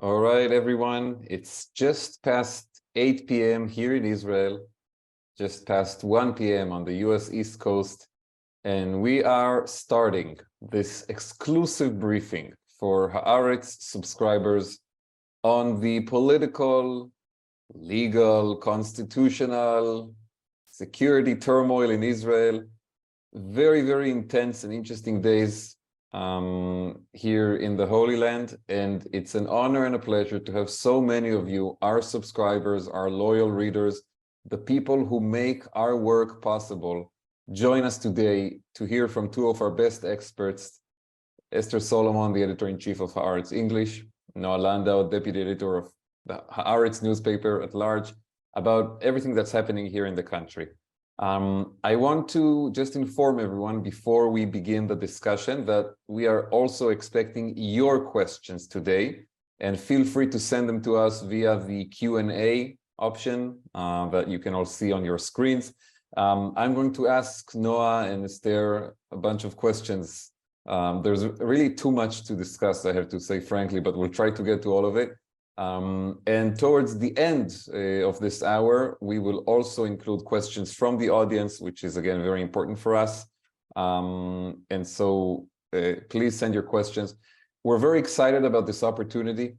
All right, everyone. It's just past 8 p.m. here in Israel, just past 1 p.m. on the US East Coast, and we are starting this exclusive briefing for Haaretz subscribers on the political, legal, constitutional, security turmoil in Israel. Very, very intense and interesting days here in the Holy Land, and it's an honor and a pleasure to have so many of you, our subscribers, our loyal readers, the people who make our work possible, join us today to hear from two of our best experts, Esther Solomon, the editor-in-chief of Haaretz English, Noa Landau, deputy editor of the Haaretz newspaper at large, about everything that's happening here in the country. I want to just inform everyone before we begin the discussion that we are also expecting your questions today, and feel free to send them to us via the Q&A option that you can all see on your screens. I'm going to ask Noah and Esther a bunch of questions. There's really too much to discuss, I have to say frankly, but we'll try to get to all of it. And towards the end of this hour, we will also include questions from the audience, which is, again, very important for us. And so please send your questions. We're very excited about this opportunity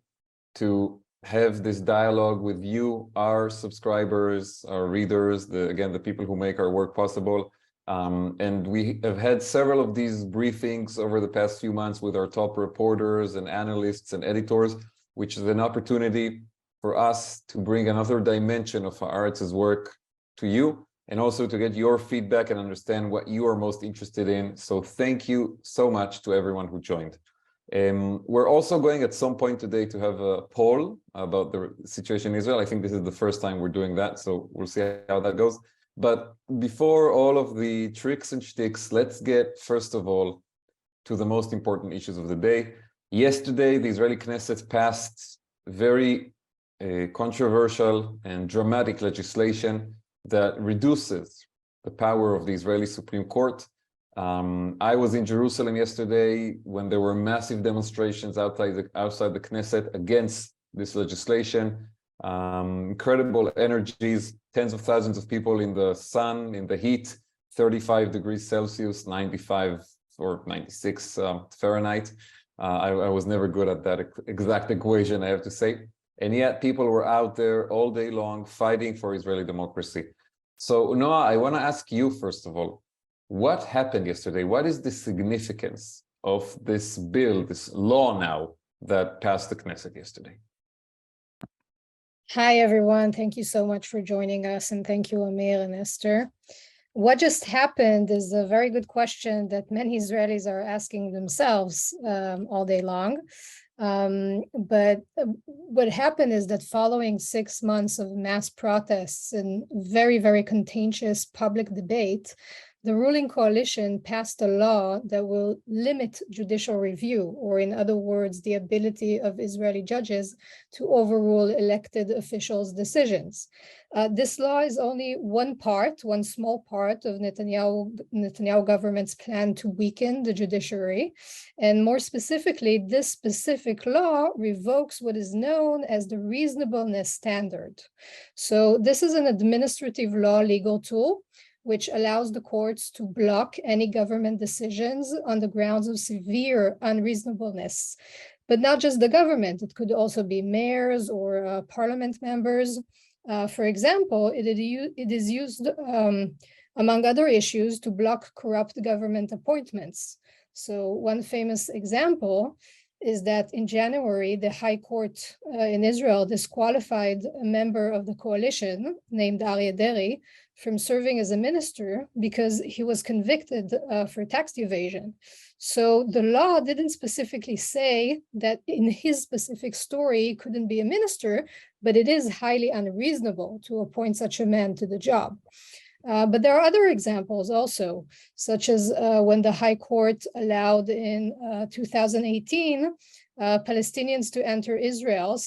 to have this dialogue with you, our subscribers, our readers, again, the people who make our work possible. And we have had several of these briefings over the past few months with our top reporters and analysts and editors, which is an opportunity for us to bring another dimension of Haaretz's work to you, and also to get your feedback and understand what you are most interested in. So thank you so much to everyone who joined. We're also going at some point today to have a poll about the situation in Israel. I think this is the first time we're doing that, so we'll see how that goes. But before all of the tricks and shticks, let's get, first of all, to the most important issues of the day. Yesterday, the Israeli Knesset passed very controversial and dramatic legislation that reduces the power of the Israeli Supreme Court. I was in Jerusalem yesterday when there were massive demonstrations outside the Knesset against this legislation. Incredible energies, tens of thousands of people in the sun, in the heat, 35 degrees Celsius, 95 or 96 Fahrenheit. I was never good at that exact equation, I have to say. And yet people were out there all day long fighting for Israeli democracy. So Noah, I want to ask you, first of all, what happened yesterday? What is the significance of this bill, this law now, that passed the Knesset yesterday? Hi, everyone. Thank you so much for joining us. And thank you, Amir and Esther. What just happened is a very good question that many Israelis are asking themselves all day long. But what happened is that following 6 months of mass protests and very, very contentious public debate, the ruling coalition passed a law that will limit judicial review, or in other words, the ability of Israeli judges to overrule elected officials' decisions. This law is only one small part of Netanyahu government's plan to weaken the judiciary. And more specifically, this specific law revokes what is known as the reasonableness standard. So this is an administrative law legal tool which allows the courts to block any government decisions on the grounds of severe unreasonableness. But not just the government, it could also be mayors or parliament members. For example, it is used, among other issues, to block corrupt government appointments. So one famous example is that in January, the High Court in Israel disqualified a member of the coalition named Aryeh Deri from serving as a minister because he was convicted for tax evasion. So the law didn't specifically say that in his specific story he couldn't be a minister, but it is highly unreasonable to appoint such a man to the job. But there are other examples also, such as when the High Court allowed in 2018 Palestinians to enter Israel.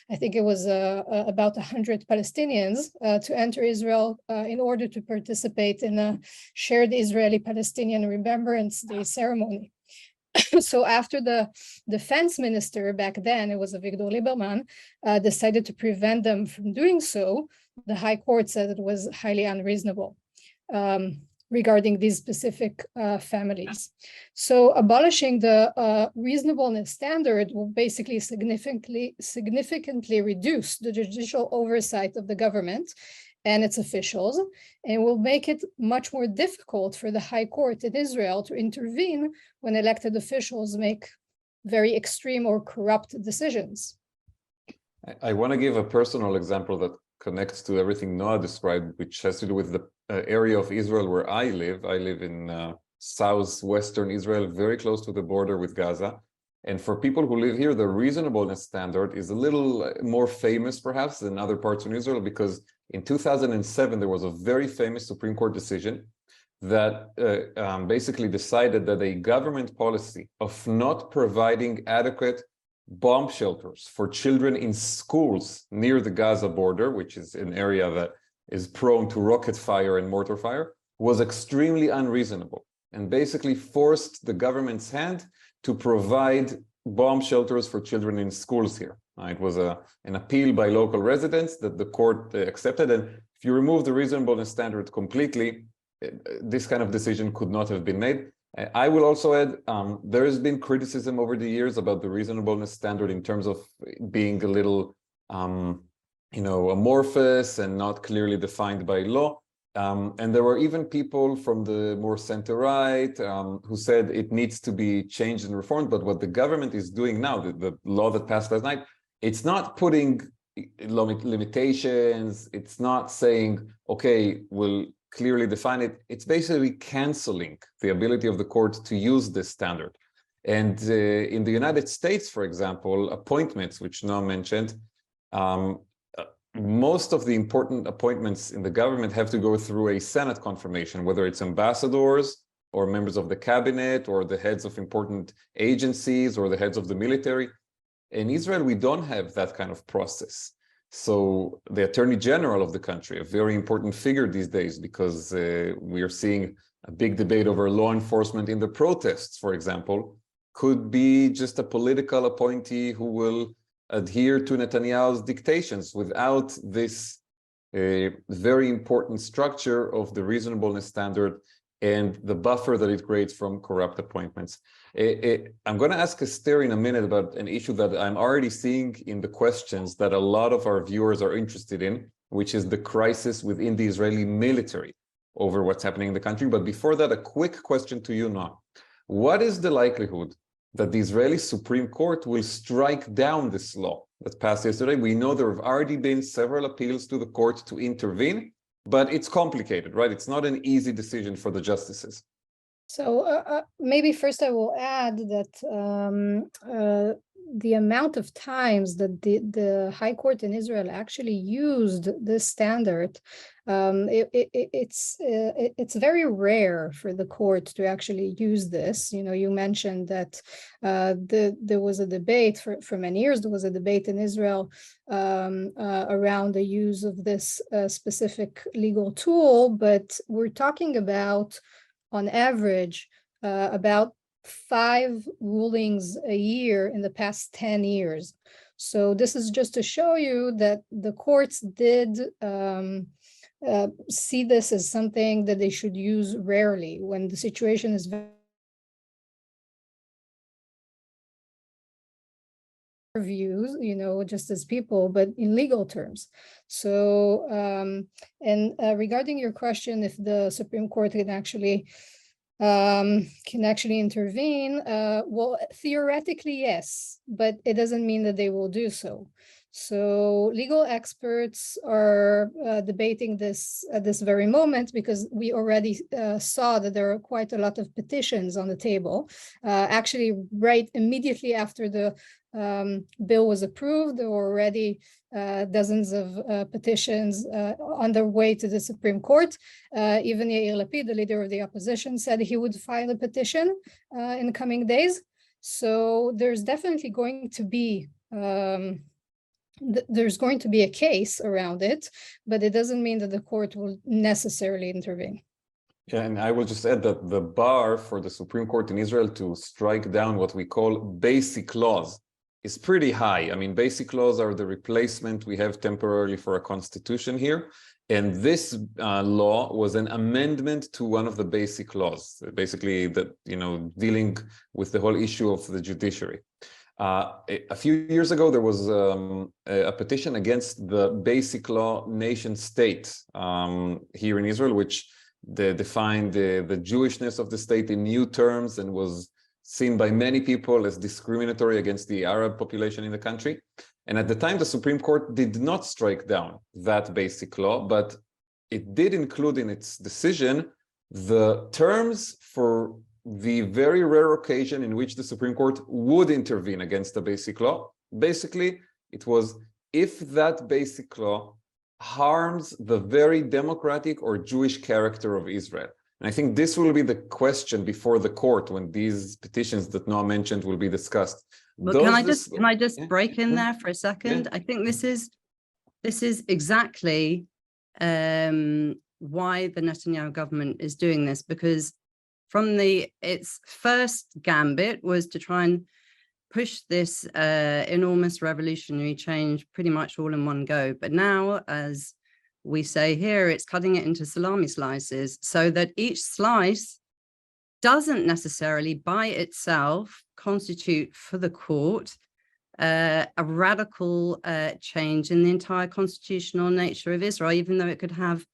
I think it was about 100 Palestinians to enter Israel in order to participate in a shared Israeli-Palestinian Remembrance Day ceremony. So after the defense minister back then, it was Avigdor Lieberman, decided to prevent them from doing so, the High Court said it was highly unreasonable regarding these specific families. So abolishing the reasonableness standard will basically significantly reduce the judicial oversight of the government and its officials, and will make it much more difficult for the High Court in Israel to intervene when elected officials make very extreme or corrupt decisions. I want to give a personal example that connects to everything Noah described, which has to do with the area of Israel where I live. I live in southwestern Israel, very close to the border with Gaza. And for people who live here, the reasonableness standard is a little more famous, perhaps, than other parts in Israel, because in 2007, there was a very famous Supreme Court decision that basically decided that a government policy of not providing adequate bomb shelters for children in schools near the Gaza border, which is an area that is prone to rocket fire and mortar fire, was extremely unreasonable and basically forced the government's hand to provide bomb shelters for children in schools here. It was an appeal by local residents that the court accepted. And if you remove the reasonableness standard completely, this kind of decision could not have been made. I will also add, there has been criticism over the years about the reasonableness standard in terms of being a little, amorphous and not clearly defined by law. And there were even people from the more center-right who said it needs to be changed and reformed. But what the government is doing now, the law that passed last night, it's not putting limitations. It's not saying, okay, we'll clearly define it. It's basically canceling the ability of the court to use this standard. And in the United States, for example, appointments, which Noah mentioned, most of the important appointments in the government have to go through a Senate confirmation, whether it's ambassadors or members of the cabinet or the heads of important agencies or the heads of the military. In Israel, we don't have that kind of process. So the Attorney General of the country, a very important figure these days, because we are seeing a big debate over law enforcement in the protests, for example, could be just a political appointee who will adhere to Netanyahu's dictations without this very important structure of the reasonableness standard and the buffer that it creates from corrupt appointments. I'm going to ask Esther in a minute about an issue that I'm already seeing in the questions that a lot of our viewers are interested in, which is the crisis within the Israeli military over what's happening in the country. But before that, a quick question to you, Noah. What is the likelihood that the Israeli Supreme Court will strike down this law that passed yesterday? We know there have already been several appeals to the court to intervene, but it's complicated, right? It's not an easy decision for the justices. So maybe first I will add that the amount of times that the High Court in Israel actually used this standard, it's very rare for the court to actually use this. You mentioned that there was a debate for many years. There was a debate in Israel around the use of this specific legal tool, but we're talking about, on average, about 5 rulings a year in the past 10 years. So this is just to show you that the courts did see this as something that they should use rarely when the situation is very views, just as people, but in legal terms. So, regarding your question, if the Supreme Court can actually intervene, well, theoretically, yes, but it doesn't mean that they will do so. So legal experts are debating this at this very moment, because we already saw that there are quite a lot of petitions on the table. Actually, right immediately after the bill was approved, there were already dozens of petitions on their way to the Supreme Court. Even Yair Lapid, the leader of the opposition, said he would file a petition in the coming days. So there's definitely going to be a case around it, but it doesn't mean that the court will necessarily intervene. Yeah, and I will just add that the bar for the Supreme Court in Israel to strike down what we call basic laws is pretty high. I mean, basic laws are the replacement we have temporarily for a constitution here. And this law was an amendment to one of the basic laws, basically that, dealing with the whole issue of the judiciary. A few years ago, there was a petition against the basic law nation state here in Israel, which defined the Jewishness of the state in new terms and was seen by many people as discriminatory against the Arab population in the country. And at the time, the Supreme Court did not strike down that basic law, but it did include in its decision the terms for the very rare occasion in which the Supreme Court would intervene against a basic law. Basically, it was if that basic law harms the very democratic or Jewish character of Israel. And I think this will be the question before the court when these petitions that Noa mentioned will be discussed. Well, can I just break in there for a second? Yeah. I think this is exactly why the Netanyahu government is doing this, because from its first gambit was to try and push this enormous revolutionary change pretty much all in one go. But now, as we say here, it's cutting it into salami slices so that each slice doesn't necessarily by itself constitute for the court a radical change in the entire constitutional nature of Israel, even though it could have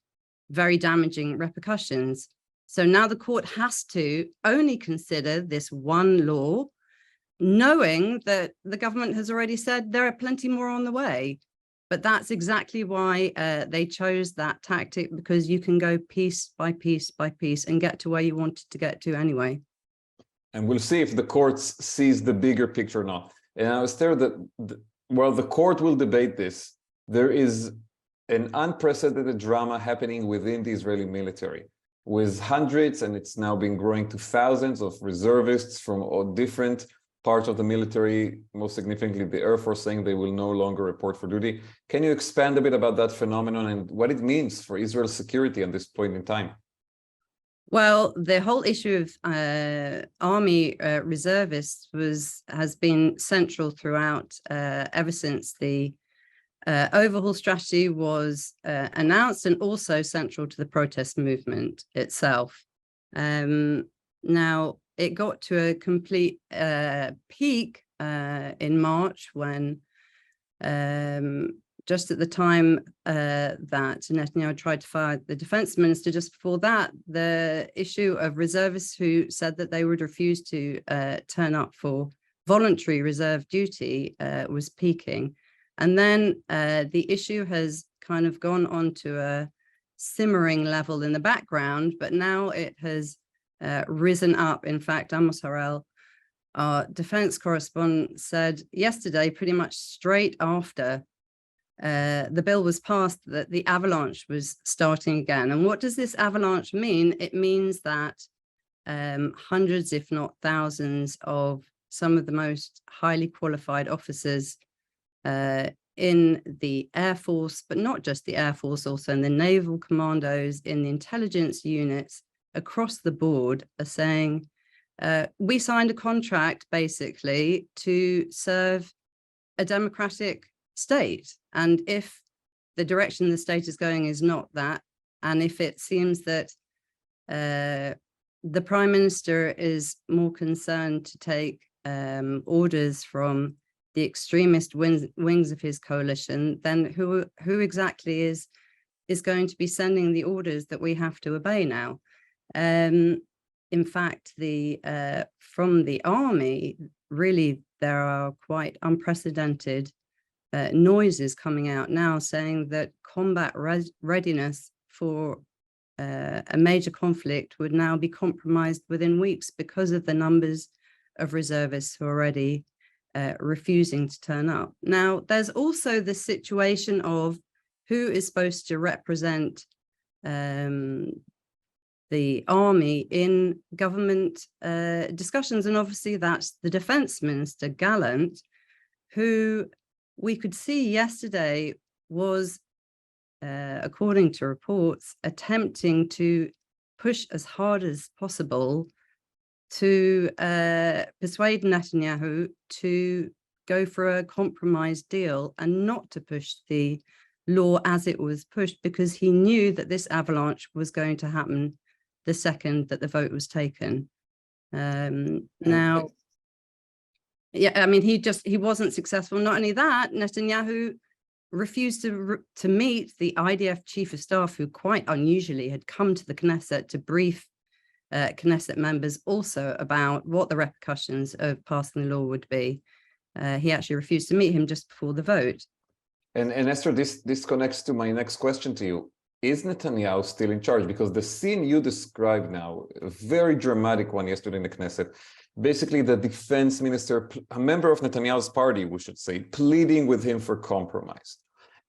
very damaging repercussions. So now the court has to only consider this one law, knowing that the government has already said there are plenty more on the way. But that's exactly why they chose that tactic, because you can go piece by piece by piece and get to where you wanted to get to anyway. And we'll see if the courts sees the bigger picture or not. And I was there that while the court will debate this, there is an unprecedented drama happening within the Israeli military, with hundreds, and it's now been growing to thousands of reservists from all different parts of the military, most significantly the Air Force, saying they will no longer report for duty. Can you expand a bit about that phenomenon and what it means for Israel's security at this point in time? Well, the whole issue of army reservists has been central throughout ever since the overhaul strategy was announced, and also central to the protest movement itself. Now, it got to a complete peak in March when, just at the time that Netanyahu tried to fire the defense minister, just before that, the issue of reservists who said that they would refuse to turn up for voluntary reserve duty was peaking. And then the issue has kind of gone on to a simmering level in the background, but now it has risen up. In fact, Amos Harel, our defense correspondent, said yesterday, pretty much straight after the bill was passed, that the avalanche was starting again. And what does this avalanche mean? It means that hundreds, if not thousands, of some of the most highly qualified officers in the Air Force, but not just the Air Force, also in the naval commandos, in the intelligence units across the board, are saying, we signed a contract basically to serve a democratic state. And if the direction the state is going is not that, and if it seems that the prime minister is more concerned to take orders from the extremist wings of his coalition, then who exactly is going to be sending the orders that we have to obey now? In fact, from the army, really, there are quite unprecedented noises coming out now saying that combat readiness for a major conflict would now be compromised within weeks because of the numbers of reservists who are already refusing to turn up. Now, there's also the situation of who is supposed to represent the army in government discussions. And obviously that's the defense minister, Gallant, who we could see yesterday was, according to reports, attempting to push as hard as possible to persuade Netanyahu to go for a compromise deal and not to push the law as it was pushed, because he knew that this avalanche was going to happen the second that the vote was taken. Now, yeah, I mean, he wasn't successful. Not only that, Netanyahu refused to meet the IDF chief of staff, who quite unusually had come to the Knesset to brief Knesset members also about what the repercussions of passing the law would be. He actually refused to meet him just before the vote. And Esther, this connects to my next question to you. Is Netanyahu still in charge? Because the scene you described now, a very dramatic one yesterday in the Knesset, basically the defense minister, a member of Netanyahu's party, we should say, pleading with him for compromise.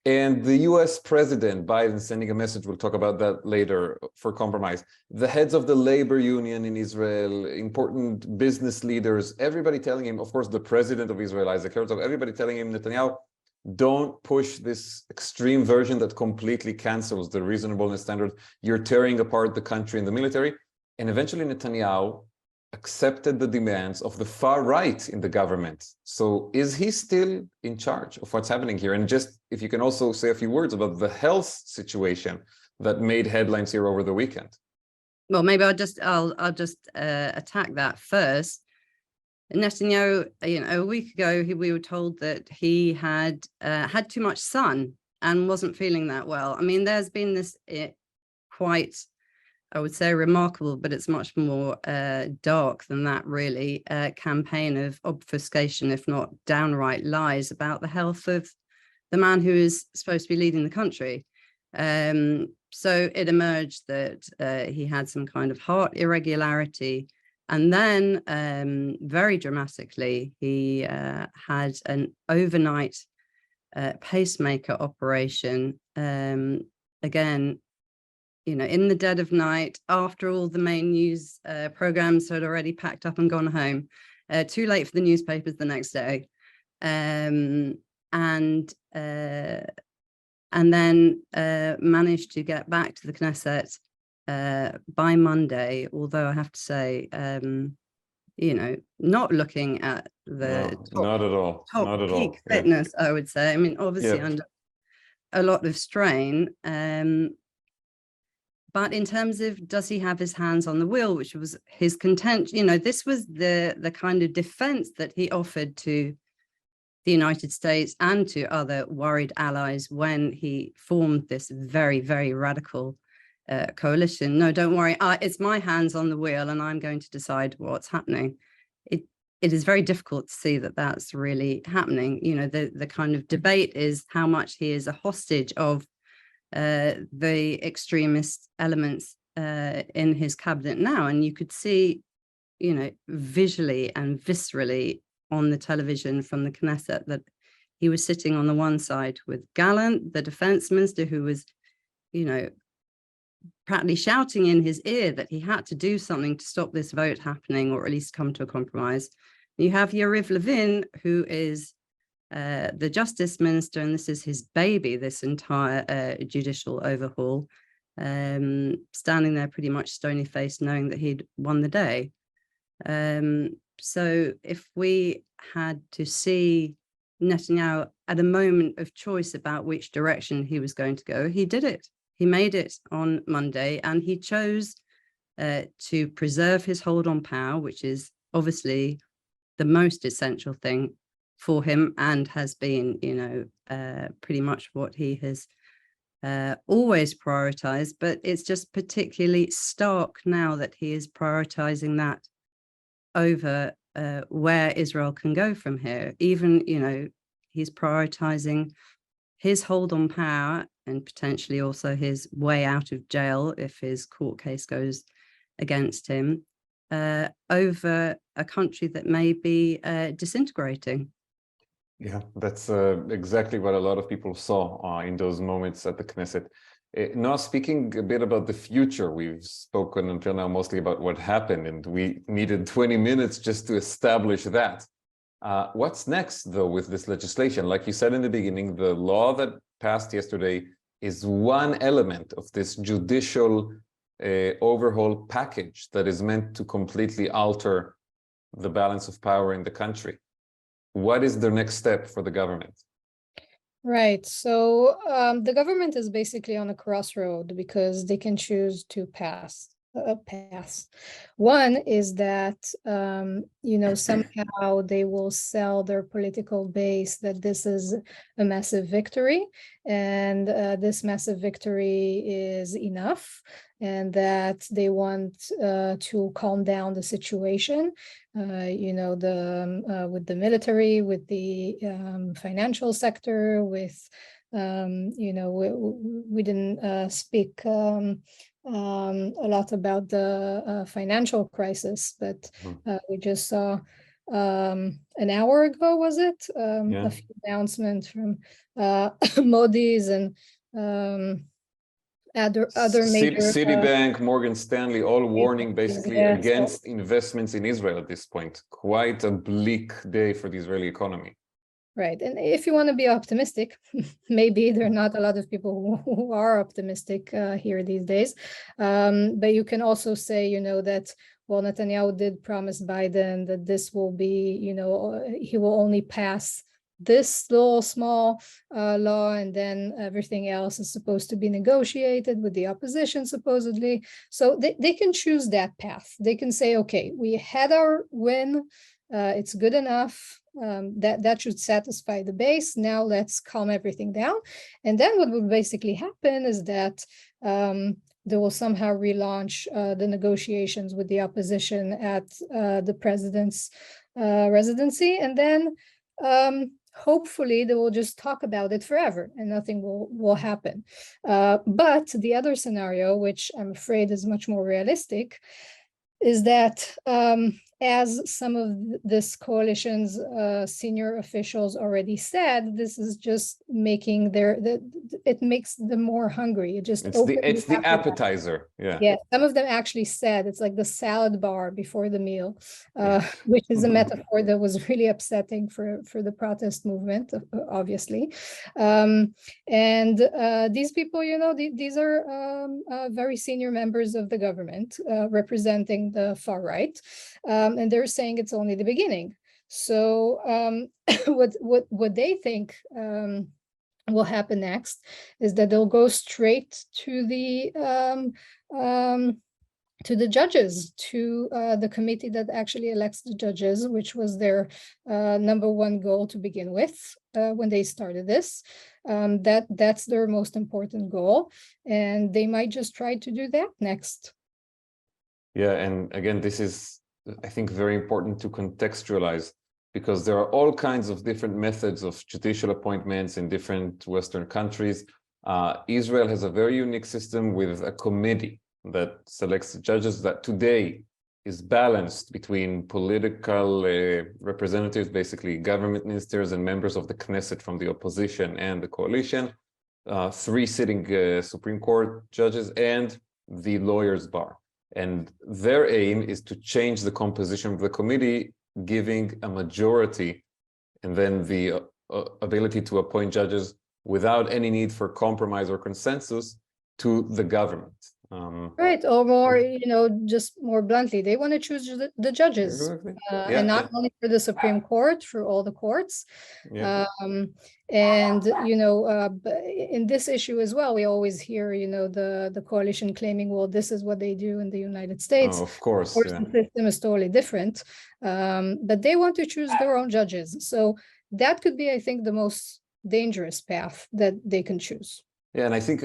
And the US President Biden sending a message, we'll talk about that later, for compromise. The heads of the labor union in Israel, important business leaders, everybody telling him, of course, the president of Israel, Isaac Herzog, everybody telling him, Netanyahu, don't push this extreme version that completely cancels the reasonableness standard. You're tearing apart the country and the military. And eventually Netanyahu accepted the demands of the far right in the government. So is he still in charge of what's happening here? And just if you can also say a few words about the health situation that made headlines here over the weekend. Well, maybe I'll just attack that first. Netanyahu, a week ago, we were told that he had had too much sun and wasn't feeling that well. I mean, there's been this quite, I would say, remarkable, but it's much more dark than that, really, campaign of obfuscation, if not downright lies, about the health of the man who is supposed to be leading the country. So it emerged that he had some kind of heart irregularity. And then, very dramatically, he had an overnight pacemaker operation. Again, in the dead of night, after all the main news programs had already packed up and gone home, too late for the newspapers the next day, and then managed to get back to the Knesset by Monday, although I have to say, not looking at the top peak fitness, I would say. I mean, obviously under a lot of strain. But in terms of, does he have his hands on the wheel, which was his contention, this was the kind of defense that he offered to the United States and to other worried allies when he formed this very, very radical coalition. No, don't worry, it's my hands on the wheel and I'm going to decide what's happening. It is very difficult to see that that's really happening. The kind of debate is how much he is a hostage of the extremist elements in his cabinet now. And you could see, visually and viscerally on the television from the Knesset that he was sitting on the one side with Gallant, the defense minister, who was, practically shouting in his ear that he had to do something to stop this vote happening, or at least come to a compromise. You have Yariv Levin, who is the justice minister, and this is his baby, this entire judicial overhaul, standing there pretty much stony-faced, knowing that he'd won the day. So if we had to see Netanyahu at a moment of choice about which direction he was going to go, he did it. He made it on Monday, and he chose to preserve his hold on power, which is obviously the most essential thing for him, and has been, pretty much what he has always prioritized. But it's just particularly stark now that he is prioritizing that over where Israel can go from here. Even, he's prioritizing his hold on power and potentially also his way out of jail if his court case goes against him, over a country that may be disintegrating. Yeah, that's exactly what a lot of people saw in those moments at the Knesset. Now, speaking a bit about the future, we've spoken until now mostly about what happened, and we needed 20 minutes just to establish that. What's next, though, with this legislation? Like you said in the beginning, the law that passed yesterday is one element of this judicial overhaul package that is meant to completely alter the balance of power in the country. What is the next step for the government? Right. So the government is basically on a crossroad because they can choose two paths. One is that, somehow they will sell their political base that this is a massive victory, and this massive victory is enough, and that they want to calm down the situation, with the military, with the financial sector, with, we didn't speak a lot about the financial crisis, but we just saw an hour ago, was it? A few announcements from Modi's and other major Citibank, Morgan Stanley, all warning basically against investments in Israel at this point. Quite a bleak day for the Israeli economy. Right. And if you want to be optimistic, maybe there are not a lot of people who are optimistic here these days. But you can also say, that, well, Netanyahu did promise Biden that this will be, he will only pass this little small law, and then everything else is supposed to be negotiated with the opposition, supposedly. So they can choose that path. They can say, okay, we had our win. It's good enough. That should satisfy the base. Now let's calm everything down. And then what will basically happen is that they will somehow relaunch the negotiations with the opposition at the president's residency. And then hopefully they will just talk about it forever and nothing will happen. But the other scenario, which I'm afraid is much more realistic, is that as some of this coalition's senior officials already said, this is just making it makes them more hungry. It's the appetizer. Yeah, some of them actually said it's like the salad bar before the meal, which is a metaphor that was really upsetting for the protest movement, obviously. And these people, these are very senior members of the government representing the far right. And they're saying it's only the beginning. So what they think will happen next is that they'll go straight to the judges, to the committee that actually elects the judges, which was their number one goal to begin with when they started this. That's their most important goal, and they might just try to do that next. Yeah, and again, this is, I think, very important to contextualize, because there are all kinds of different methods of judicial appointments in different Western countries. Israel has a very unique system with a committee that selects judges that today is balanced between political representatives, basically government ministers and members of the Knesset from the opposition and the coalition, 3 sitting Supreme Court judges, and the lawyers' bar. And their aim is to change the composition of the committee, giving a majority and then the ability to appoint judges without any need for compromise or consensus to the government. Right, or more, just more bluntly, they want to choose the judges, and not only for the Supreme Court, for all the courts. And in this issue as well, we always hear, the coalition claiming, well, this is what they do in the United States. Oh, of course, the system is totally different, but they want to choose their own judges. So that could be, I think, the most dangerous path that they can choose. Yeah, and I think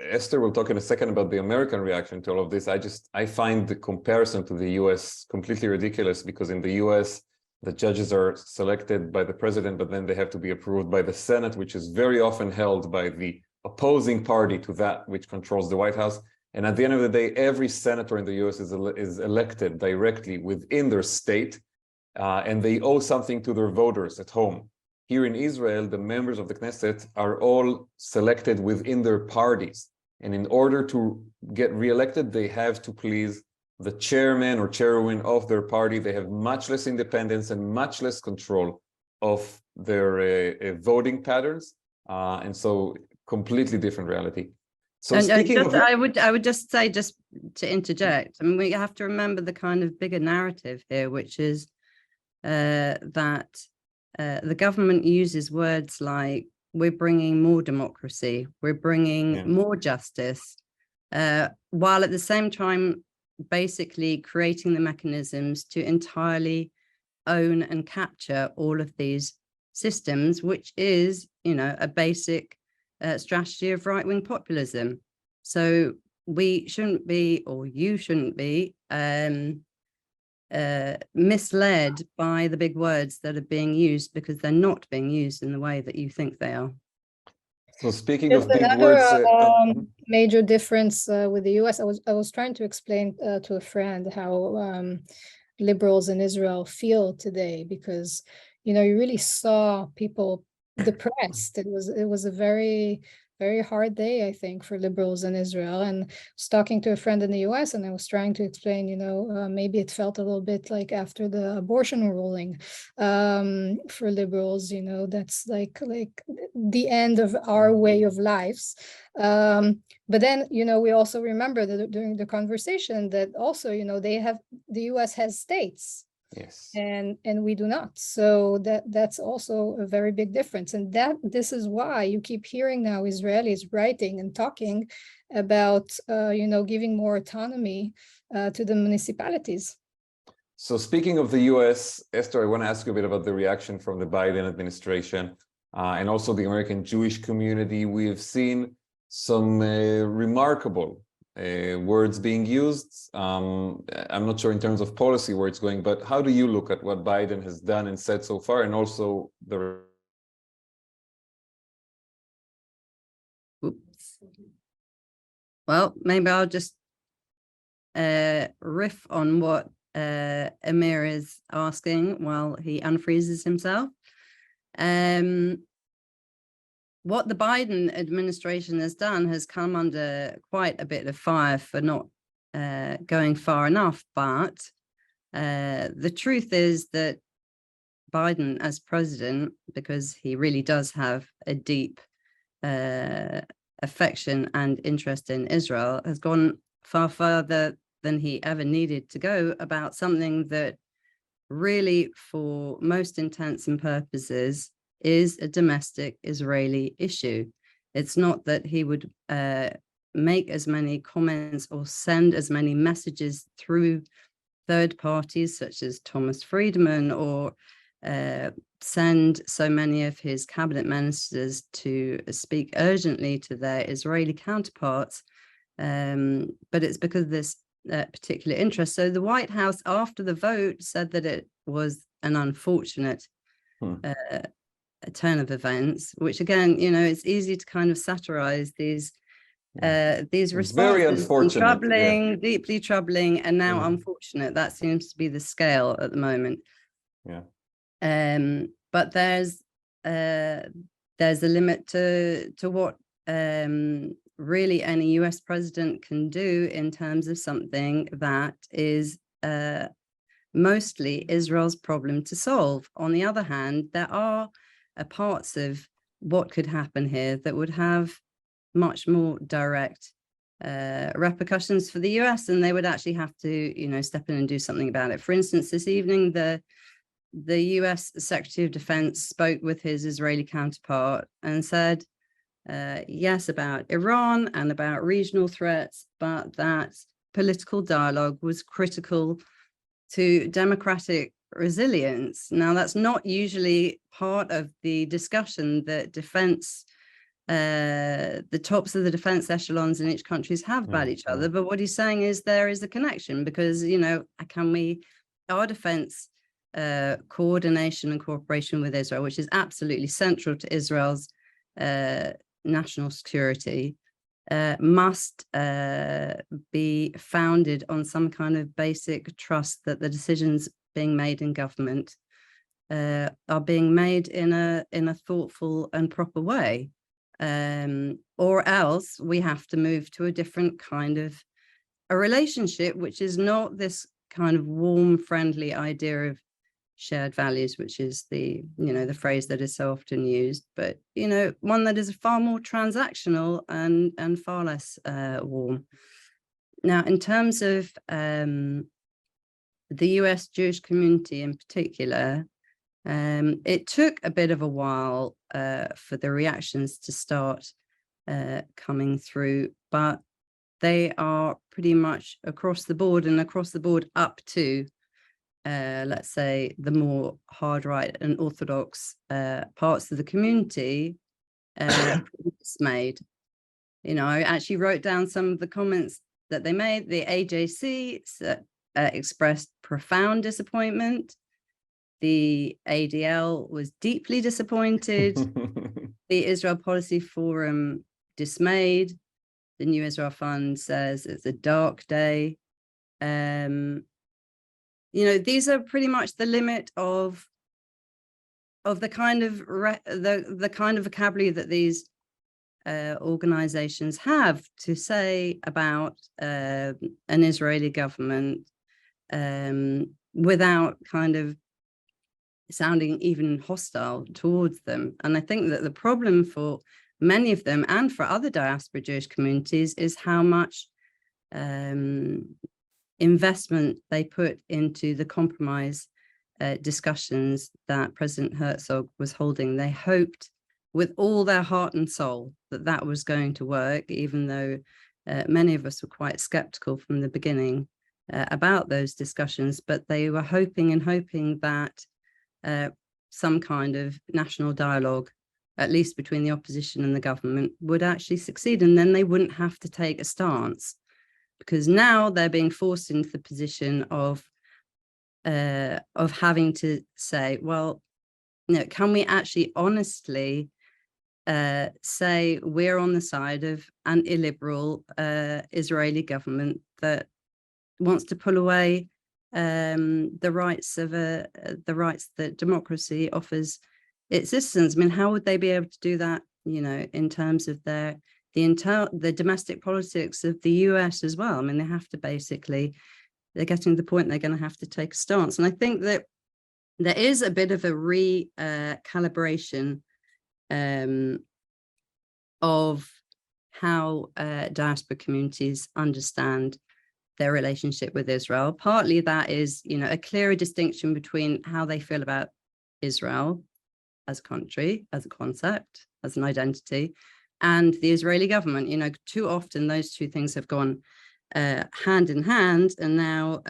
Esther will talk in a second about the American reaction to all of this. I find the comparison to the US completely ridiculous, because in the US, the judges are selected by the president, but then they have to be approved by the Senate, which is very often held by the opposing party to that which controls the White House. And at the end of the day, every senator in the US is elected directly within their state, and they owe something to their voters at home. Here in Israel, the members of the Knesset are all selected within their parties. And in order to get reelected, they have to please the chairman or chairwoman of their party. They have much less independence and much less control of their voting patterns. And so completely different reality. So And speaking just, of, I would just say, just to interject, I mean, we have to remember the kind of bigger narrative here, which is that the government uses words like, we're bringing more democracy, we're bringing more justice, while at the same time basically creating the mechanisms to entirely own and capture all of these systems, which is, you know, a basic strategy of right-wing populism. So we shouldn't be, or you shouldn't be, misled by the big words that are being used, because they're not being used in the way that you think they are. So speaking There's of big another words, major difference with the US. I was trying to explain to a friend how liberals in Israel feel today, because, you know, you really saw people depressed. It was a very, very hard day, I think, for liberals in Israel. And I was talking to a friend in the US, and I was trying to explain, you know, maybe it felt a little bit like after the abortion ruling for liberals, you know, that's like the end of our way of lives. But then, you know, we also remember that during the conversation that also, you know, the US has states. yes. And we do not. So that's also a very big difference. And this is why you keep hearing now Israelis writing and talking about, you know, giving more autonomy to the municipalities. So speaking of the US, Esther, I want to ask you a bit about the reaction from the Biden administration and also the American Jewish community. We have seen some remarkable words being used. I'm not sure in terms of policy where it's going, but how do you look at what Biden has done and said so far, and also the... Oops. Well, maybe I'll just riff on what Amir is asking while he unfreezes himself. What the Biden administration has done has come under quite a bit of fire for not going far enough. But the truth is that Biden as president, because he really does have a deep affection and interest in Israel, has gone far further than he ever needed to go about something that really, for most intents and purposes, is a domestic Israeli issue. It's not that he would make as many comments or send as many messages through third parties such as Thomas Friedman, or send so many of his cabinet ministers to speak urgently to their Israeli counterparts, but it's because of this particular interest. So the White House, after the vote, said that it was an unfortunate a turn of events, which again, you know, it's easy to kind of satirize these responses. Very unfortunate, troubling, deeply troubling, and now unfortunate. That seems to be the scale at the moment. But there's a limit to what really any US president can do in terms of something that is mostly Israel's problem to solve. On the other hand, there are parts of what could happen here that would have much more direct repercussions for the US, and they would actually have to, you know, step in and do something about it. For instance, this evening, the US Secretary of Defense spoke with his Israeli counterpart and said, yes, about Iran and about regional threats, but that political dialogue was critical to democratic resilience. Now, that's not usually part of the discussion that the tops of the defense echelons in each country have about each other. But what he's saying is there is a connection, because, you know, our defense coordination and cooperation with Israel, which is absolutely central to Israel's national security, must be founded on some kind of basic trust that the decisions being made in government are being made in a thoughtful and proper way, or else we have to move to a different kind of a relationship, which is not this kind of warm, friendly idea of shared values, which is the phrase that is so often used, but one that is far more transactional and far less warm. Now, in terms of the US Jewish community in particular, it took a bit of a while for the reactions to start coming through, but they are pretty much across the board up to, let's say, the more hard right and orthodox parts of the community dismayed. I actually wrote down some of the comments that they made. The AJC expressed profound disappointment. The ADL was deeply disappointed. The Israel Policy Forum dismayed. The New Israel Fund says it's a dark day. These are pretty much the limit of the kind of the kind of vocabulary that these organizations have to say about an Israeli government without kind of sounding even hostile towards them. And I think that the problem for many of them and for other diaspora Jewish communities is how much investment they put into the compromise discussions that President Herzog was holding. They hoped with all their heart and soul that that was going to work, even though many of us were quite skeptical from the beginning about those discussions, but they were hoping that some kind of national dialogue, at least between the opposition and the government, would actually succeed, and then they wouldn't have to take a stance, because now they're being forced into the position of having to say, well, can we actually honestly say we're on the side of an illiberal Israeli government that wants to pull away the rights that democracy offers its citizens? I mean, how would they be able to do that, in terms of the domestic politics of the US as well? I mean, they have to they're getting to the point they're going to have to take a stance. And I think that there is a bit of a recalibration of how diaspora communities understand their relationship with Israel. Partly that is, a clearer distinction between how they feel about Israel as a country, as a concept, as an identity, and the Israeli government. Too often those two things have gone hand in hand, and now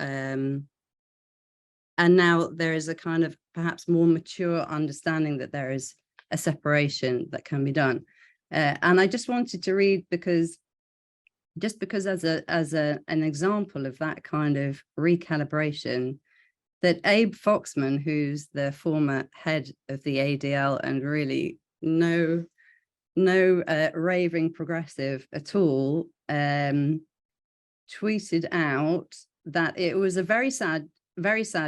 there is a kind of perhaps more mature understanding that there is a separation that can be done. And I just wanted to read, because as an example of that kind of recalibration, that Abe Foxman, who's the former head of the ADL and really no raving progressive at all, tweeted out that it was a very sad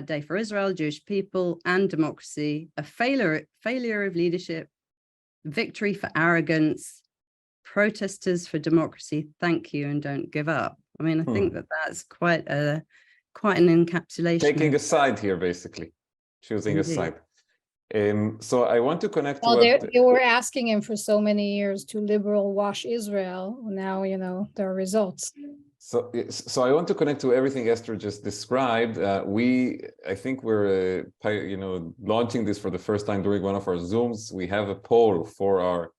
day for Israel, Jewish people, and democracy, a failure of leadership, victory for arrogance, protesters for democracy, thank you and don't give up. I mean, I think that's quite an encapsulation. Taking a side here, basically, choosing a side. So I want to connect. Well, they were asking him for so many years to liberal wash Israel. Now, there are results. So I want to connect to everything Esther just described. I think we're, launching this for the first time during one of our Zooms. We have a poll for our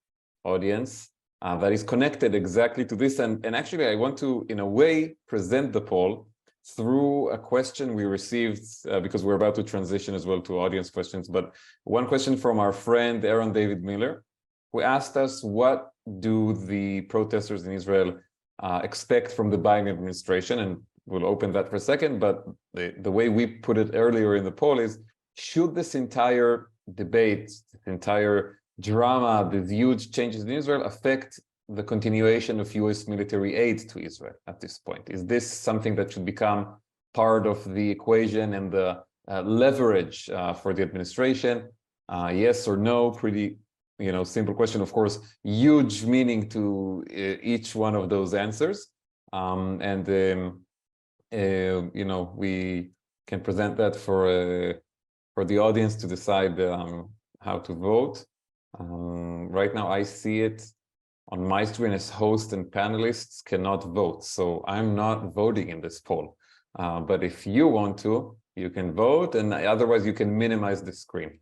audience that is connected exactly to this. And actually, I want to, in a way, present the poll through a question we received, because we're about to transition as well to audience questions. But one question from our friend, Aaron David Miller, who asked us, what do the protesters in Israel expect from the Biden administration? And we'll open that for a second, but the way we put it earlier in the poll is, should this entire debate, this entire drama, these huge changes in Israel affect the continuation of US military aid to Israel at this point? Is this something that should become part of the equation and the leverage for the administration? Yes or no? Pretty simple question. Of course, huge meaning to each one of those answers. We can present that for for the audience to decide how to vote. Right now, I see it on my screen as host and panelists cannot vote. So I'm not voting in this poll. But if you want to, you can vote, and otherwise you can minimize the screen.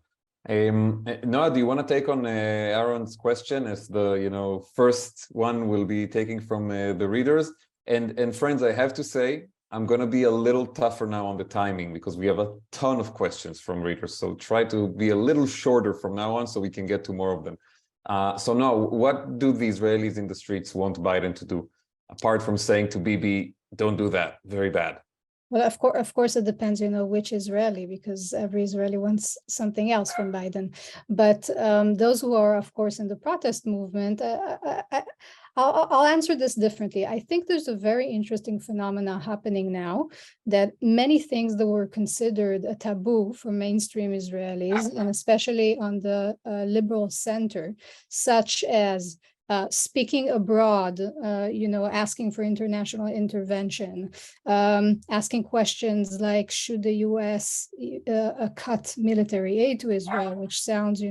Noa, do you want to take on Aaron's question as the first one we'll be taking from the readers? And friends, I have to say, I'm going to be a little tougher now on the timing because we have a ton of questions from readers. So try to be a little shorter from now on so we can get to more of them. So Noa, what do the Israelis in the streets want Biden to do, apart from saying to Bibi, don't do that, very bad? Well, of course, it depends, which Israeli, because every Israeli wants something else from Biden. But those who are, of course, in the protest movement, I'll answer this differently. I think there's a very interesting phenomena happening now that many things that were considered a taboo for mainstream Israelis, and especially on the liberal center, such as speaking abroad, asking for international intervention, asking questions like, should the U.S. cut military aid to Israel, which sounds,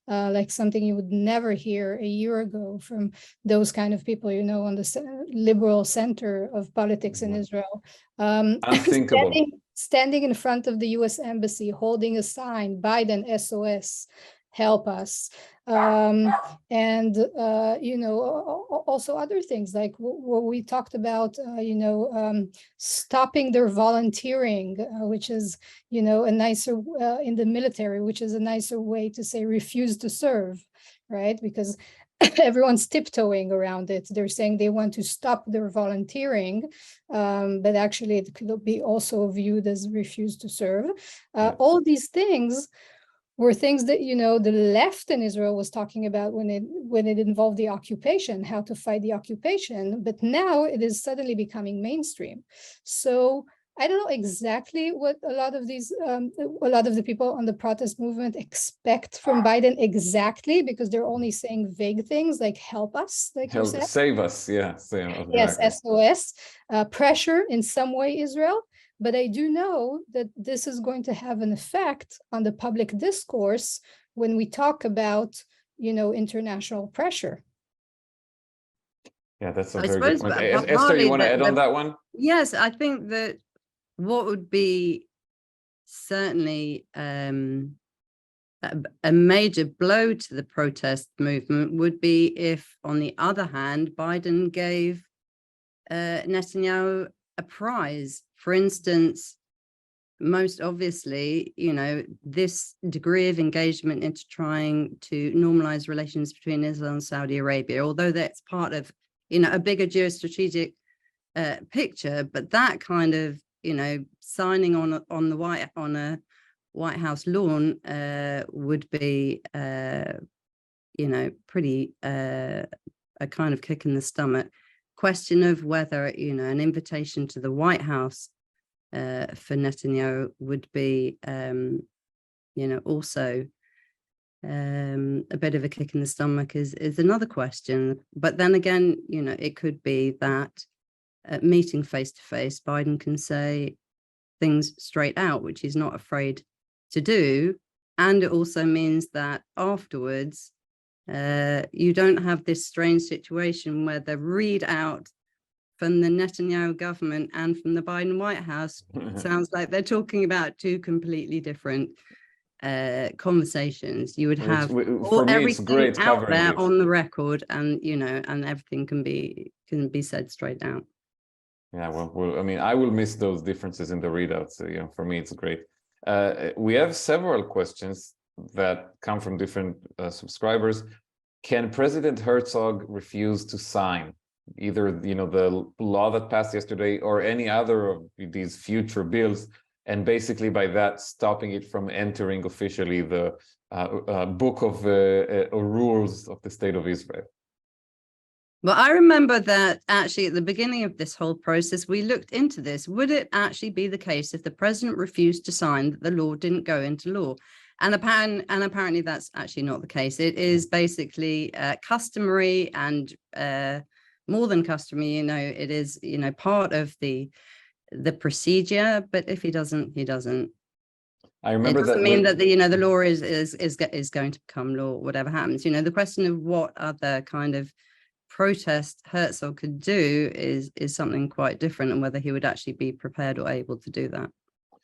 like something you would never hear a year ago from those kind of people, on the liberal center of politics in Israel. Unthinkable. Standing in front of the U.S. embassy, holding a sign, Biden SOS, help us. Also other things like what we talked about, stopping their volunteering, which is, a nicer in the military, which is a nicer way to say refuse to serve, right? Because everyone's tiptoeing around it. They're saying they want to stop their volunteering, but actually it could be also viewed as refuse to serve. All these things were things that, the left in Israel was talking about when it involved the occupation, how to fight the occupation, but now it is suddenly becoming mainstream. So I don't know exactly what a lot of the people on the protest movement expect from Biden exactly, because they're only saying vague things like help us, like you said. Save us, yeah. Yes, SOS, pressure in some way, Israel. But I do know that this is going to have an effect on the public discourse when we talk about, international pressure. Yeah, that's a very good point. Esther, Partly you want to add on that one? Yes, I think that what would be certainly a major blow to the protest movement would be if, on the other hand, Biden gave Netanyahu a prize. For instance, most obviously, this degree of engagement into trying to normalize relations between Israel and Saudi Arabia, although that's part of, a bigger geostrategic picture, but that kind of, signing on a White House lawn would be, pretty a kind of kick in the stomach. Question of whether, an invitation to the White House for Netanyahu would be, also a bit of a kick in the stomach is another question. But then again, it could be that meeting face to face, Biden can say things straight out, which he's not afraid to do. And it also means that afterwards, you don't have this strange situation where the readout from the Netanyahu government and from the Biden White House sounds like they're talking about two completely different conversations. You would have everything out there on the record, and and everything can be said straight out. Yeah, well, I mean, I will miss those differences in the readouts. So, for me, it's great. We have several questions that come from different subscribers. Can President Herzog refuse to sign either the law that passed yesterday or any other of these future bills, and basically by that stopping it from entering officially the book of rules of the State of Israel? Well, I remember that actually at the beginning of this whole process, we looked into this. Would it actually be the case if the president refused to sign that the law didn't go into law? And apparently that's actually not the case. It is basically customary and more than customary. It is part of the procedure. But if he doesn't, he doesn't. I remember it doesn't that mean that the law is going to become law, whatever happens. The question of what other kind of protest Herzog could do is something quite different, and whether he would actually be prepared or able to do that.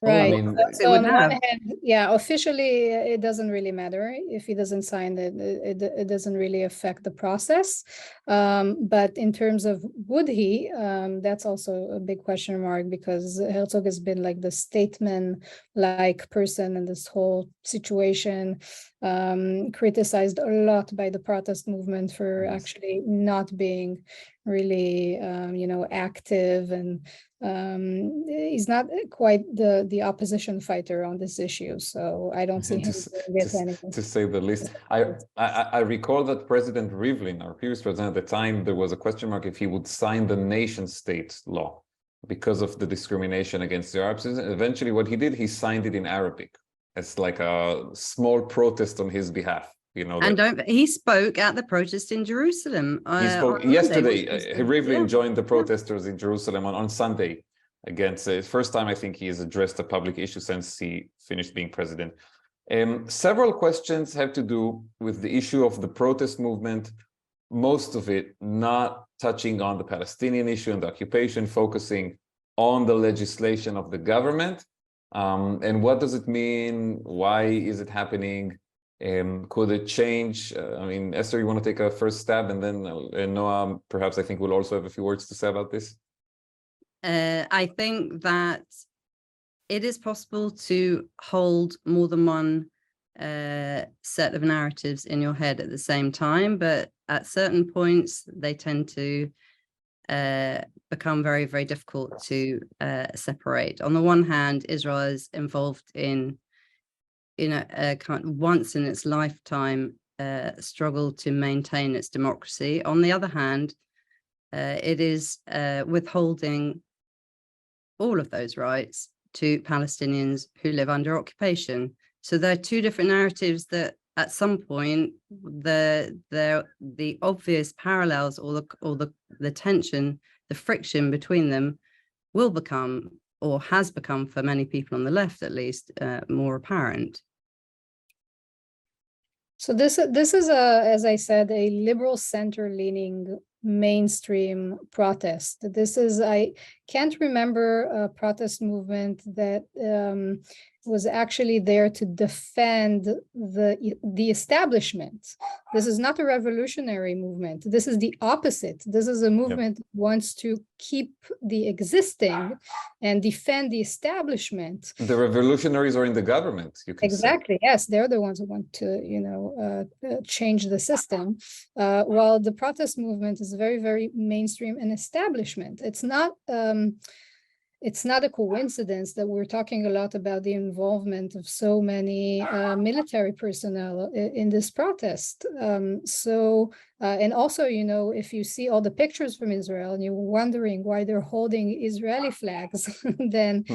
Right. I mean, So on one hand, yeah, officially it doesn't really matter if he doesn't sign it. It doesn't really affect the process. But in terms of would he, that's also a big question mark, because Herzog has been like the statesman-like person in this whole situation, criticized a lot by the protest movement for actually not being really, active, and he's not quite the opposition fighter on this issue, so I don't see him to say the least. I recall that President Rivlin, our previous president at the time, there was a question mark if he would sign the nation state law because of the discrimination against the Arabs. Eventually, what he did, he signed it in Arabic as like a small protest on his behalf. He spoke at the protest in Jerusalem. He spoke yesterday. Rivlin joined the protesters in Jerusalem on Sunday against the first time I think he has addressed a public issue since he finished being president. Several questions have to do with the issue of the protest movement, most of it not touching on the Palestinian issue and the occupation, focusing on the legislation of the government. And what does it mean? Why is it happening? Could it change? I mean, Esther, you want to take a first stab, and then Noa, perhaps I think we'll also have a few words to say about this. I think that it is possible to hold more than one set of narratives in your head at the same time, but at certain points they tend to become very, very difficult to separate. On the one hand, Israel is involved in a kind of once in its lifetime struggle to maintain its democracy. On the other hand, it is withholding all of those rights to Palestinians who live under occupation. So there are two different narratives that at some point the obvious parallels or the tension, the friction between them will become, or has become for many people on the left at least, more apparent. So this is as I said, a liberal center-leaning mainstream protest. I can't remember a protest movement that was actually there to defend the establishment. This is not a revolutionary movement. This is the opposite. This is a movement that wants to keep the existing and defend the establishment. The revolutionaries are in the government, you can exactly say. Yes, they're the ones who want to change the system, while the protest movement is very, very mainstream and establishment. It's not a coincidence that we're talking a lot about the involvement of so many military personnel in this protest. And also, if you see all the pictures from Israel and you're wondering why they're holding Israeli flags, then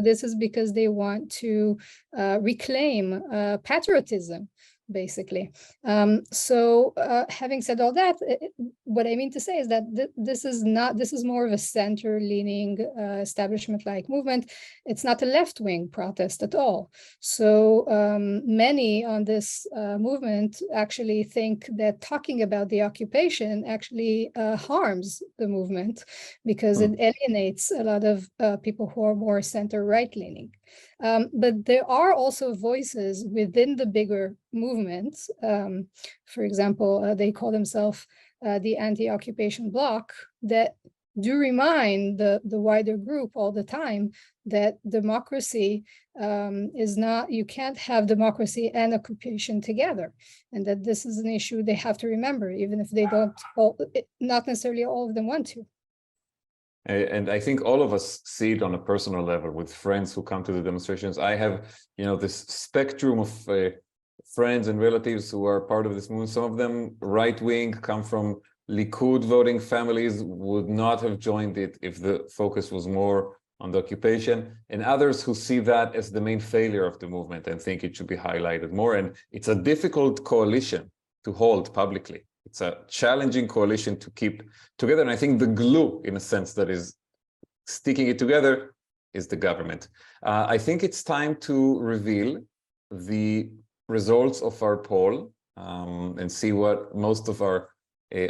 this is because they want to reclaim patriotism, basically. Having said all that, what I mean to say is that this is more of a center-leaning establishment-like movement. It's not a left-wing protest at all. So many on this movement actually think that talking about the occupation actually harms the movement, because it alienates a lot of people who are more center-right-leaning. But there are also voices within the bigger movements. For example, they call themselves the anti-occupation bloc, that do remind the wider group all the time that democracy is not, you can't have democracy and occupation together, and that this is an issue they have to remember, even if they don't, not necessarily all of them want to. And I think all of us see it on a personal level with friends who come to the demonstrations. I have, this spectrum of friends and relatives who are part of this movement. Some of them right-wing, come from Likud voting families, would not have joined it if the focus was more on the occupation, and others who see that as the main failure of the movement and think it should be highlighted more. And it's a difficult coalition to hold publicly. It's a challenging coalition to keep together. And I think the glue, in a sense, that is sticking it together is the government. I think it's time to reveal the results of our poll and see what most of our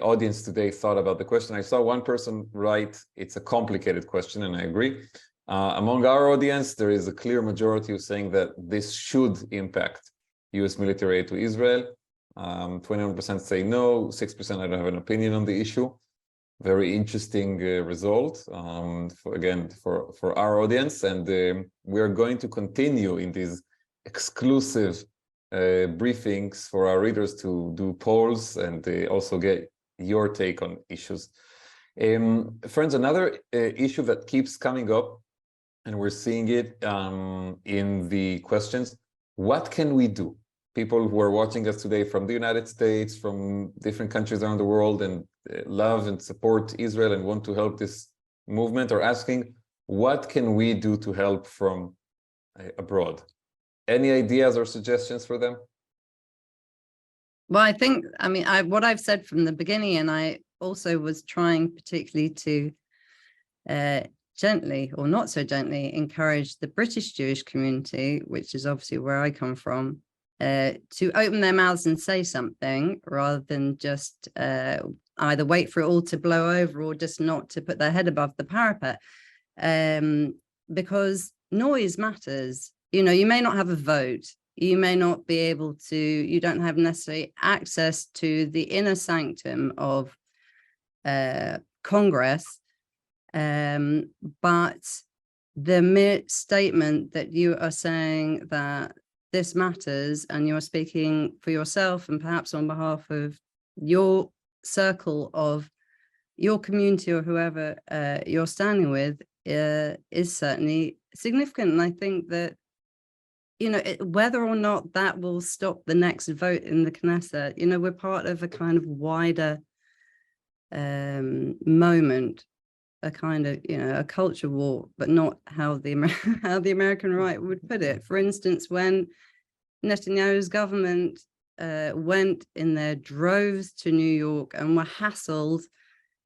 audience today thought about the question. I saw one person write, it's a complicated question, and I agree. Among our audience, there is a clear majority who's saying that this should impact US military aid to Israel. 21% say no, 6% I don't have an opinion on the issue. Very interesting result, for our audience. And we are going to continue in these exclusive briefings for our readers to do polls and also get your take on issues. Friends, another issue that keeps coming up, and we're seeing it in the questions, what can we do? People who are watching us today from the United States, from different countries around the world, and love and support Israel and want to help this movement are asking, what can we do to help from abroad? Any ideas or suggestions for them? Well, I think, what I've said from the beginning, and I also was trying particularly to gently or not so gently encourage the British Jewish community, which is obviously where I come from, to open their mouths and say something rather than just either wait for it all to blow over or just not to put their head above the parapet, because noise matters. You know, you may not have a vote, you may not be able to, you don't have necessarily access to the inner sanctum of Congress, but the mere statement that you are saying that this matters and you're speaking for yourself and perhaps on behalf of your circle of your community or whoever you're standing with is certainly significant. And I think that, you know, whether or not that will stop the next vote in the Knesset, you know, we're part of a kind of wider moment, a kind of, you know, a culture war, but not how the American right would put it. For instance, when Netanyahu's government went in their droves to New York and were hassled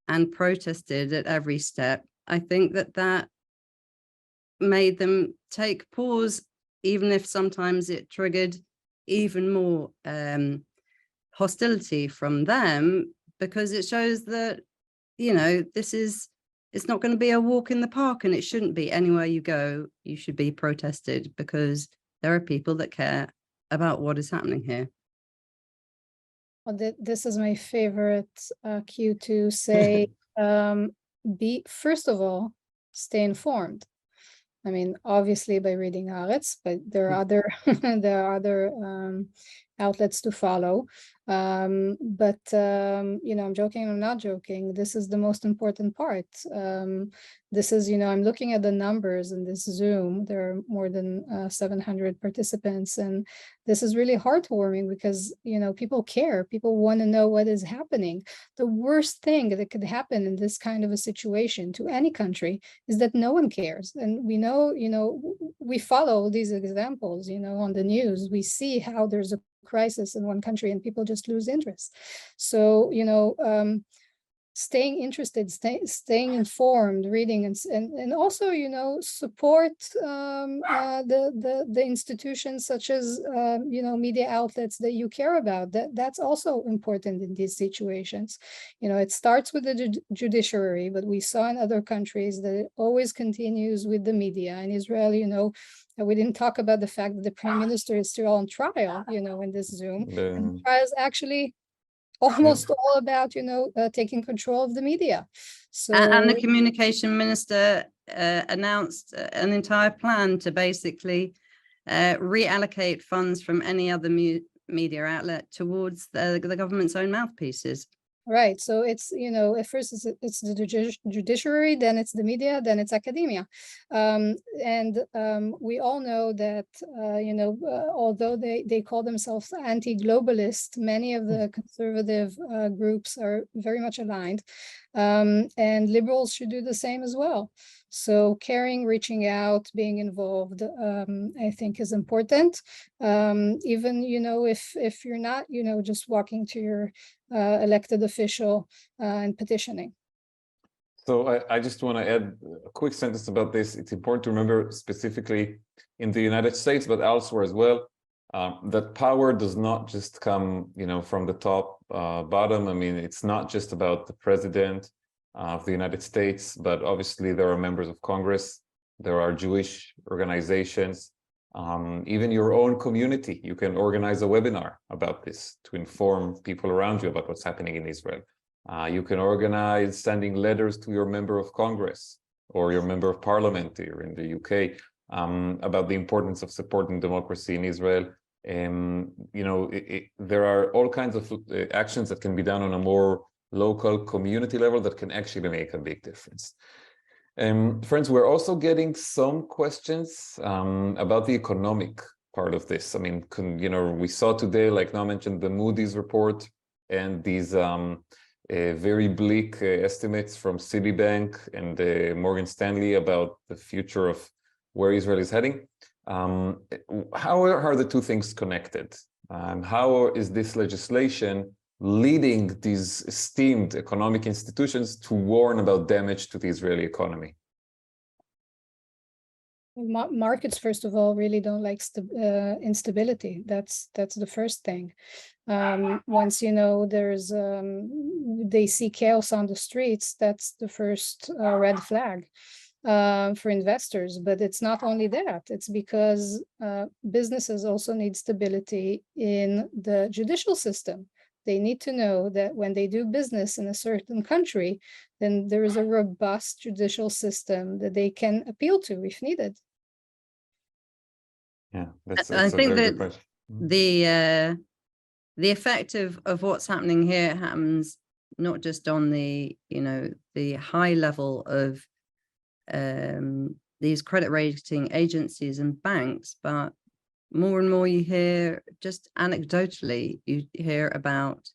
and protested at every step, I think that that made them take pause, even if sometimes it triggered even more hostility from them, because it shows that, you know, it's not going to be a walk in the park, and it shouldn't be. Anywhere you go, you should be protested, because there are people that care about what is happening here. Well, this is my favorite cue to say, first of all, stay informed. I mean, obviously by reading Haaretz, but there are other outlets to follow. But you know, I'm joking, I'm not joking. This is the most important part. This is, you know, I'm looking at the numbers in this Zoom. There are more than 700 participants, and this is really heartwarming because, you know, people care. People want to know what is happening. The worst thing that could happen in this kind of a situation to any country is that no one cares. And we know, you know, we follow these examples, you know, on the news. We see how there's a crisis in one country and people just lose interest. So, you know, staying interested, staying informed, reading, and also, you know, support the institutions such as you know, media outlets that you care about. That's also important in these situations. You know, it starts with the judiciary, but we saw in other countries that it always continues with the media. In Israel, you know, we didn't talk about the fact that the prime minister is still on trial, you know, in this Zoom. And the trial is actually almost all about, you know, taking control of the media. So, and the communication minister announced an entire plan to basically reallocate funds from any other media outlet towards the government's own mouthpieces. Right. So it's, you know, at first it's the judiciary, then it's the media, then it's academia. We all know that, you know, although they call themselves anti-globalist, many of the conservative groups are very much aligned. And liberals should do the same as well. So caring, reaching out, being involved, I think is important. Even, you know, if you're not, you know, just walking to your elected official and petitioning. So I just want to add a quick sentence about this. It's important to remember specifically in the United States, but elsewhere as well, that power does not just come, from the top, bottom. I mean, it's not just about the president of the United States, but obviously there are members of Congress, there are Jewish organizations, even your own community. You can organize a webinar about this to inform people around you about what's happening in Israel. You can organize sending letters to your member of Congress or your member of parliament here in the UK about the importance of supporting democracy in Israel. There are all kinds of actions that can be done on a more local community level that can actually make a big difference. Friends, we're also getting some questions about the economic part of this. I mean, we saw today, like Noa mentioned, the Moody's report and these very bleak estimates from Citibank and Morgan Stanley about the future of where Israel is heading. How are the two things connected? How is this legislation leading these esteemed economic institutions to warn about damage to the Israeli economy? Markets, first of all, really don't like instability. That's the first thing. Once there's they see chaos on the streets, that's the first red flag for investors. But it's not only that. It's because businesses also need stability in the judicial system. They need to know that when they do business in a certain country, then there is a robust judicial system that they can appeal to if needed. Yeah, that's I think a very that good question. the effect of what's happening here happens not just on the high level of these credit rating agencies and banks, but more and more you hear, just anecdotally, you hear about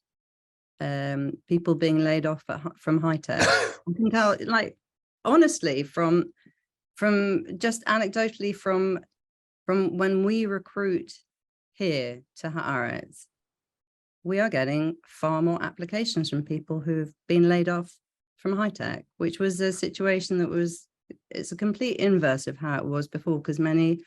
people being laid off from high tech. I can tell, like, honestly, from just anecdotally from when we recruit here to Haaretz, we are getting far more applications from people who've been laid off from high tech, which was a situation that it's a complete inverse of how it was before, because many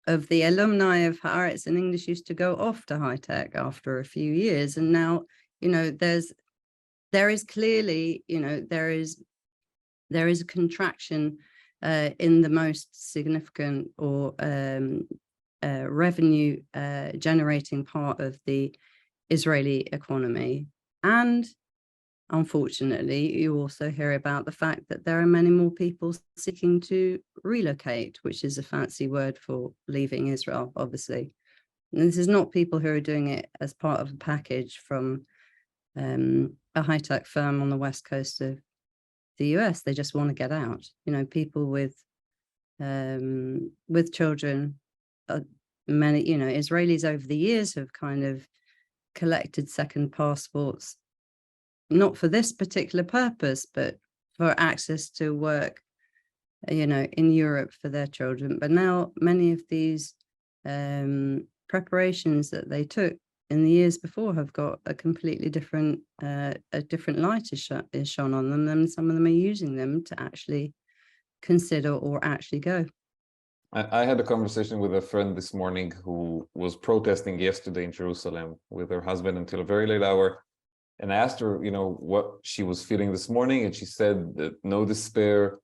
of the alumni of Haaretz English used to go off to high tech after a few years, and now there is clearly there is a contraction in the most significant or revenue generating part of the Israeli economy. And unfortunately, you also hear about the fact that there are many more people seeking to relocate, which is a fancy word for leaving Israel, obviously. And this is not people who are doing it as part of a package from a high-tech firm on the west coast of the US. They just want to get out. People with children. Many, Israelis over the years have kind of collected second passports, not for this particular purpose, but for access to work, in Europe for their children. But now many of these preparations that they took in the years before have got a completely different, a different light is shone on them, and some of them are using them to actually consider or actually go. I had a conversation with a friend this morning who was protesting yesterday in Jerusalem with her husband until a very late hour. And I asked her, what she was feeling this morning. And she said that no despair,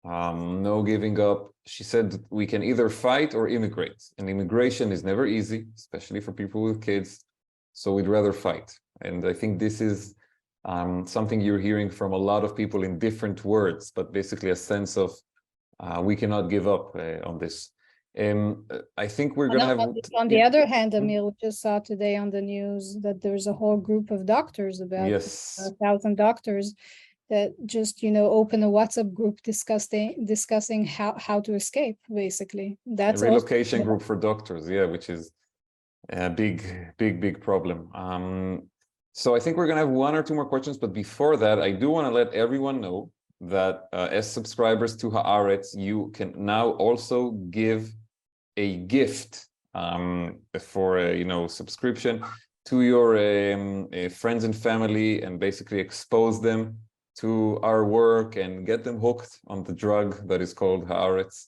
no giving up. She said we can either fight or immigrate. And immigration is never easy, especially for people with kids. So we'd rather fight. And I think this is something you're hearing from a lot of people in different words, but basically a sense of we cannot give up on this. I think we're going to have... On the other hand, Amir, we just saw today on the news that there's a whole group of doctors, about 1,000 doctors, that just, open a WhatsApp group discussing how to escape, basically. That's a relocation group for doctors, which is a big problem. So I think we're going to have one or two more questions, but before that, I do want to let everyone know that as subscribers to Haaretz, you can now also give a gift for a subscription to your friends and family, and basically expose them to our work and get them hooked on the drug that is called Haaretz.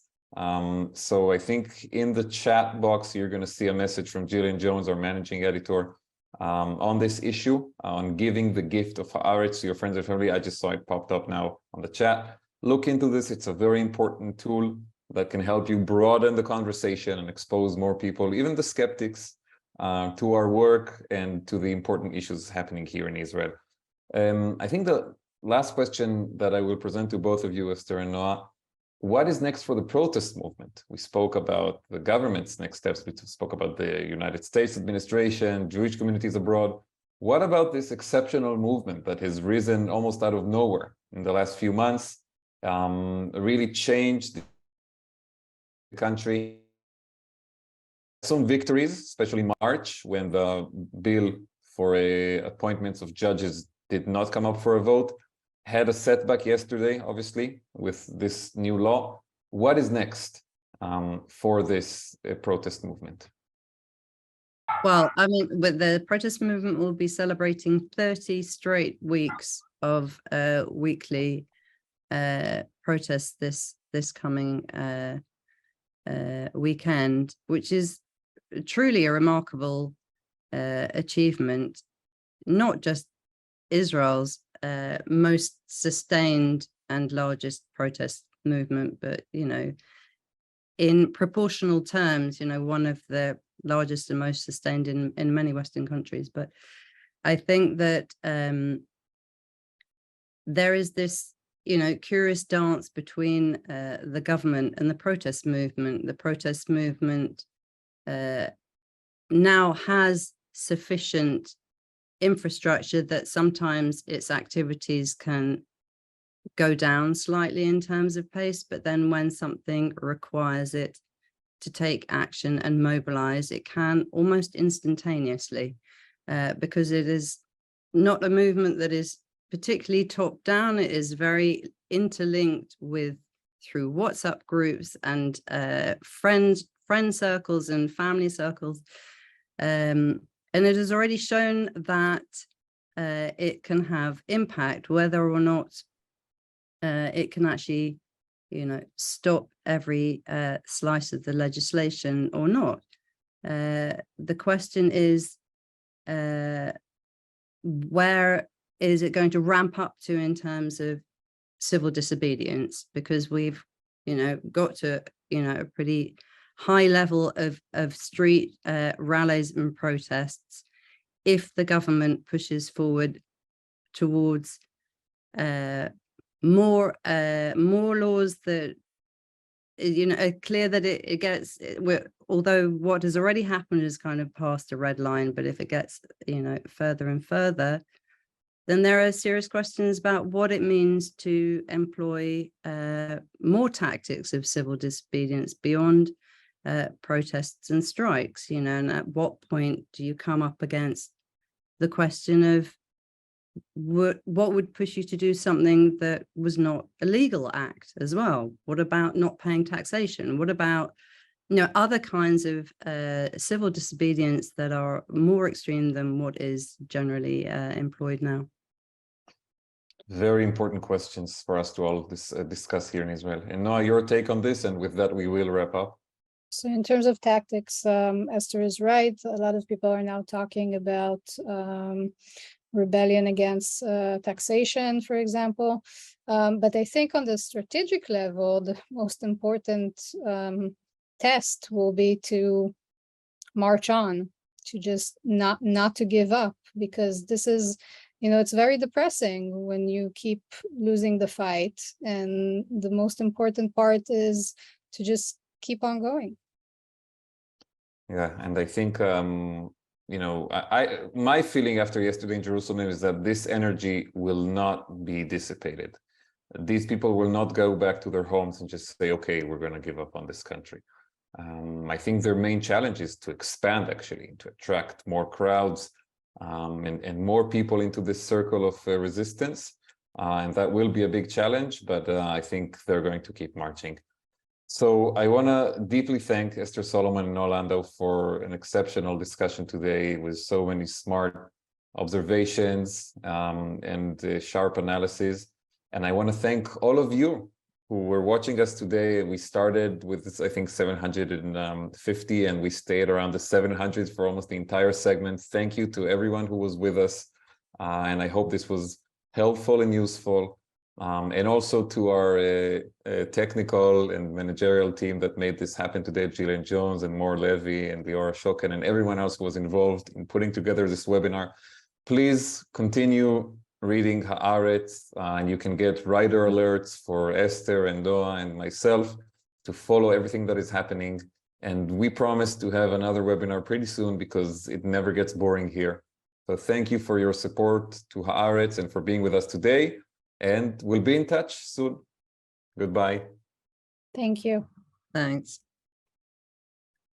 So I think in the chat box, you're going to see a message from Jillian Jones, our managing editor, on this issue, on giving the gift of Haaretz to your friends and family. I just saw it popped up now on the chat. Look into this. It's a very important tool that can help you broaden the conversation and expose more people, even the skeptics, to our work and to the important issues happening here in Israel. I think the last question that I will present to both of you, Esther and Noa, what is next for the protest movement? We spoke about the government's next steps. We spoke about the United States administration, Jewish communities abroad. What about this exceptional movement that has risen almost out of nowhere in the last few months, really changed the country? Some victories, especially March, when the bill for appointments of judges did not come up for a vote. Had a setback yesterday, obviously, with this new law. What is next for this protest movement? Well, I mean, with the protest movement will be celebrating 30 straight weeks of weekly protests this coming weekend, which is truly a remarkable achievement, not just Israel's most sustained and largest protest movement, but, you know, in proportional terms, you know, one of the largest and most sustained in many Western countries. But I think that there is this, you know, curious dance between the government and the protest movement. The protest movement now has sufficient infrastructure that sometimes its activities can go down slightly in terms of pace, but then when something requires it to take action and mobilize, it can almost instantaneously, because it is not a movement that is particularly top down. It is very interlinked with through WhatsApp groups and friend circles and family circles. And it has already shown that it can have impact, whether or not it can actually, you know, stop every slice of the legislation or not. The question is, where is it going to ramp up to in terms of civil disobedience? Because we've, you know, got to, you know, a pretty high level of street rallies and protests. If the government pushes forward towards more laws that, you know, are clear that it gets, although what has already happened is kind of past a red line, but if it gets, you know, further and further, then there are serious questions about what it means to employ more tactics of civil disobedience beyond protests and strikes, you know, and at what point do you come up against the question of what would push you to do something that was not a legal act as well? What about not paying taxation? What about, you know, other kinds of civil disobedience that are more extreme than what is generally employed now? Very important questions for us to all discuss here in Israel. And Noa, your take on this, and with that we will wrap up. So in terms of tactics, Esther is right. A lot of people are now talking about rebellion against taxation, for example. But I think on the strategic level, the most important test will be to march on, to just not to give up, because this is, you know, it's very depressing when you keep losing the fight. And the most important part is to just keep on going. Yeah, and I think, you know, my feeling after yesterday in Jerusalem is that this energy will not be dissipated. These people will not go back to their homes and just say, okay, we're going to give up on this country. I think their main challenge is to expand, actually, to attract more crowds and more people into this circle of resistance. And that will be a big challenge, but I think they're going to keep marching. So I want to deeply thank Esther Solomon and Noa Landau for an exceptional discussion today with so many smart observations and sharp analysis. And I want to thank all of you who were watching us today. We started with, I think, 750, and we stayed around the 700 for almost the entire segment. Thank you to everyone who was with us. And I hope this was helpful and useful. And also to our technical and managerial team that made this happen today, Jillian Jones and Mor Levy and Liora Shoken and everyone else who was involved in putting together this webinar. Please continue reading Haaretz, and you can get writer alerts for Esther and Noa and myself to follow everything that is happening. And we promise to have another webinar pretty soon because it never gets boring here. So thank you for your support to Haaretz and for being with us today. And we'll be in touch soon. Goodbye. Thank you. Thanks.